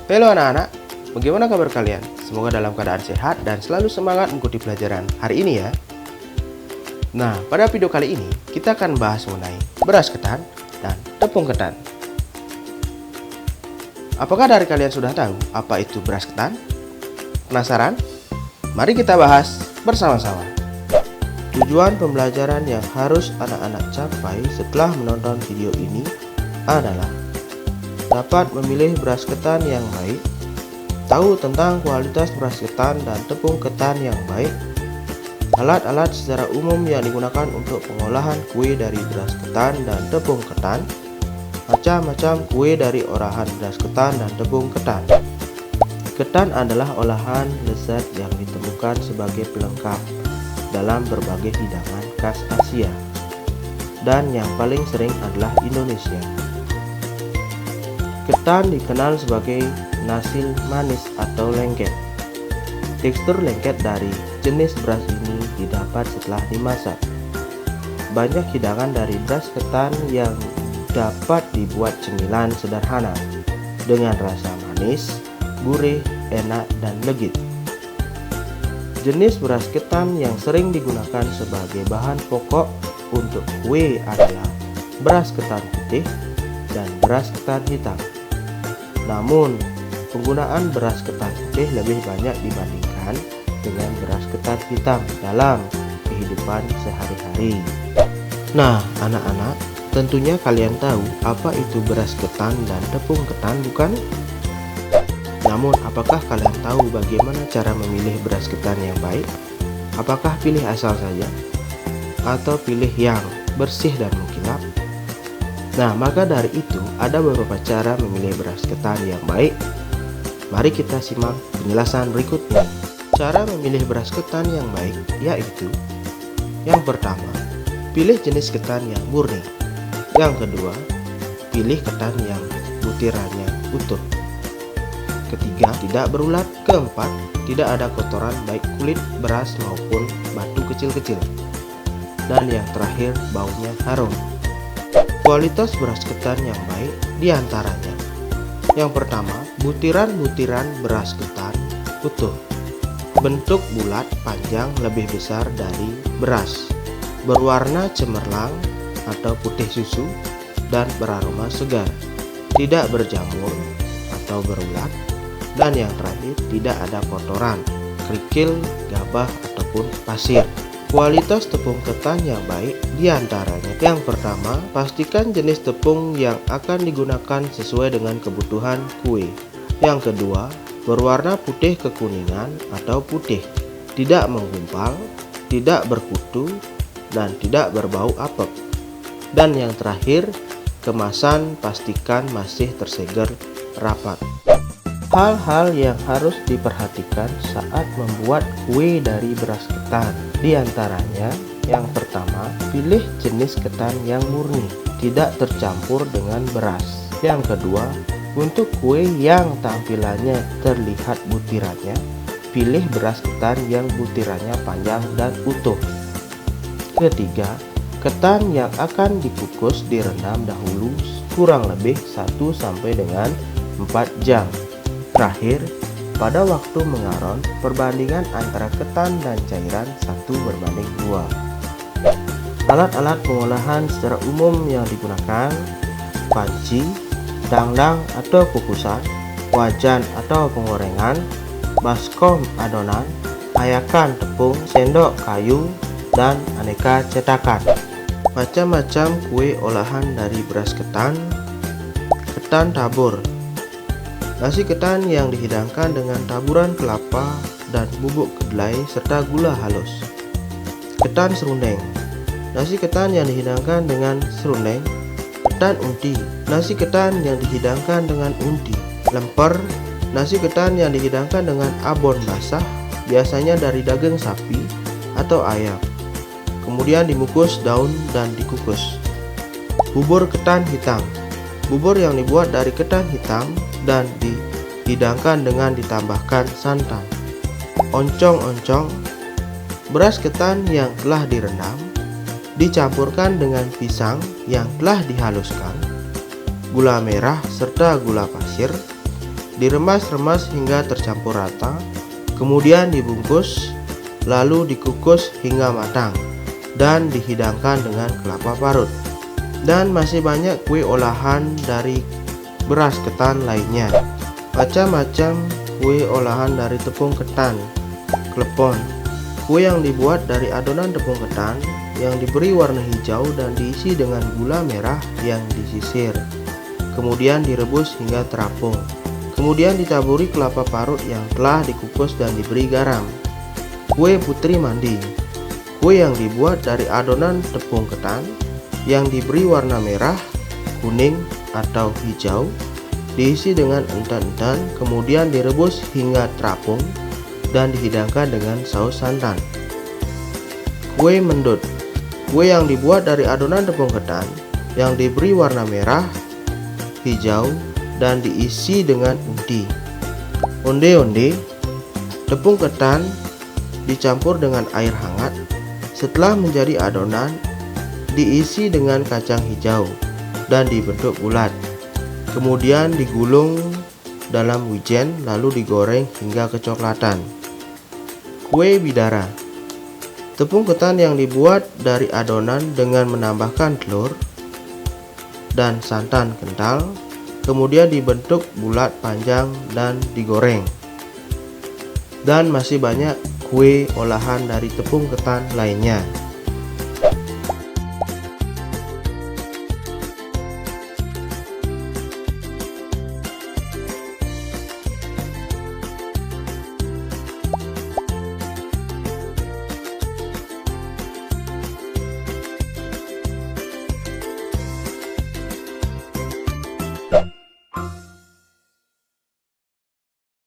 Halo anak-anak, bagaimana kabar kalian? Semoga dalam keadaan sehat dan selalu semangat mengikuti pelajaran hari ini ya. Nah, pada video kali ini kita akan bahas mengenai beras ketan dan tepung ketan. Apakah dari kalian sudah tahu apa itu beras ketan? Penasaran? Mari kita bahas bersama-sama. Tujuan pembelajaran yang harus anak-anak capai setelah menonton video ini adalah dapat memilih beras ketan yang baik, tahu tentang kualitas beras ketan dan tepung ketan yang baik, alat-alat secara umum yang digunakan untuk pengolahan kue dari beras ketan dan tepung ketan, macam-macam kue dari olahan beras ketan dan tepung ketan. Ketan adalah olahan lezat yang ditemukan sebagai pelengkap dalam berbagai hidangan khas Asia, dan yang paling sering adalah Indonesia. Ketan dikenal sebagai nasil manis atau lengket. Tekstur lengket dari jenis beras ini didapat setelah dimasak. Banyak hidangan dari beras ketan yang dapat dibuat cemilan sederhana dengan rasa manis, gurih, enak, dan legit. Jenis beras ketan yang sering digunakan sebagai bahan pokok untuk kue adalah beras ketan putih dan beras ketan hitam. Namun, penggunaan beras ketan putih lebih banyak dibandingkan dengan beras ketan hitam dalam kehidupan sehari-hari. Nah, anak-anak, tentunya kalian tahu apa itu beras ketan dan tepung ketan, bukan? Namun, apakah kalian tahu bagaimana cara memilih beras ketan yang baik? Apakah pilih asal saja? Atau pilih yang bersih dan mengkilap? Nah, maka dari itu ada beberapa cara memilih beras ketan yang baik. Mari kita simak penjelasan berikut ini. Cara memilih beras ketan yang baik yaitu: yang pertama, pilih jenis ketan yang murni. Yang kedua, pilih ketan yang butirannya utuh. Ketiga, tidak berulat. Keempat, tidak ada kotoran baik kulit beras maupun batu kecil-kecil. Dan yang terakhir, baunya harum. Kualitas beras ketan yang baik diantaranya: yang pertama, butiran-butiran beras ketan utuh, bentuk bulat panjang lebih besar dari beras, berwarna cemerlang atau putih susu, dan beraroma segar, tidak berjamur atau berulat, dan yang terakhir, tidak ada kotoran, kerikil, gabah, ataupun pasir. Kualitas tepung ketan yang baik diantaranya: yang pertama, pastikan jenis tepung yang akan digunakan sesuai dengan kebutuhan kue. Yang kedua, berwarna putih kekuningan atau putih, tidak menggumpal, tidak berkutu, dan tidak berbau apek. Dan yang terakhir, kemasan pastikan masih tersegel rapat. Hal-hal yang harus diperhatikan saat membuat kue dari beras ketan diantaranya: yang pertama, pilih jenis ketan yang murni, tidak tercampur dengan beras. Yang kedua, untuk kue yang tampilannya terlihat butirannya, pilih beras ketan yang butirannya panjang dan utuh. Ketiga, ketan yang akan dikukus direndam dahulu kurang lebih 1 sampai dengan 4 jam. Terakhir, pada waktu mengaron, perbandingan antara ketan dan cairan 1:2. Alat-alat pengolahan secara umum yang digunakan: panci, dangdang atau kukusan, wajan atau penggorengan, baskom adonan, ayakan tepung, sendok kayu, dan aneka cetakan. Macam-macam kue olahan dari beras ketan. Ketan tabur: nasi ketan yang dihidangkan dengan taburan kelapa dan bubuk kedelai serta gula halus. Ketan serundeng: nasi ketan yang dihidangkan dengan serundeng. Ketan unti: nasi ketan yang dihidangkan dengan unti. Lemper: nasi ketan yang dihidangkan dengan abon basah, biasanya dari daging sapi atau ayam, kemudian dibungkus daun dan dikukus. Bubur ketan hitam: bubur yang dibuat dari ketan hitam dan dihidangkan dengan ditambahkan santan. Oncong-oncong: beras ketan yang telah direndam, dicampurkan dengan pisang yang telah dihaluskan, gula merah serta gula pasir, diremas-remas hingga tercampur rata, kemudian dibungkus, lalu dikukus hingga matang, dan dihidangkan dengan kelapa parut. Dan masih banyak kue olahan dari beras ketan lainnya. Macam-macam kue olahan dari tepung ketan, klepon. Kue yang dibuat dari adonan tepung ketan yang diberi warna hijau dan diisi dengan gula merah yang disisir. Kemudian direbus hingga terapung. Kemudian ditaburi kelapa parut yang telah dikukus dan diberi garam. Kue putri mandi. Kue yang dibuat dari adonan tepung ketan yang diberi warna merah, kuning, atau hijau, diisi dengan enten-enten, kemudian direbus hingga terapung dan dihidangkan dengan saus santan. Kue mendut. Kue yang dibuat dari adonan tepung ketan yang diberi warna merah, hijau, dan diisi dengan unti. Onde-onde. Tepung ketan dicampur dengan air hangat. Setelah menjadi adonan, diisi dengan kacang hijau dan dibentuk bulat. Kemudian digulung dalam wijen lalu digoreng hingga kecoklatan. Kue bidara. Tepung ketan yang dibuat dari adonan dengan menambahkan telur dan santan kental, kemudian dibentuk bulat panjang dan digoreng. Dan masih banyak kue olahan dari tepung ketan lainnya.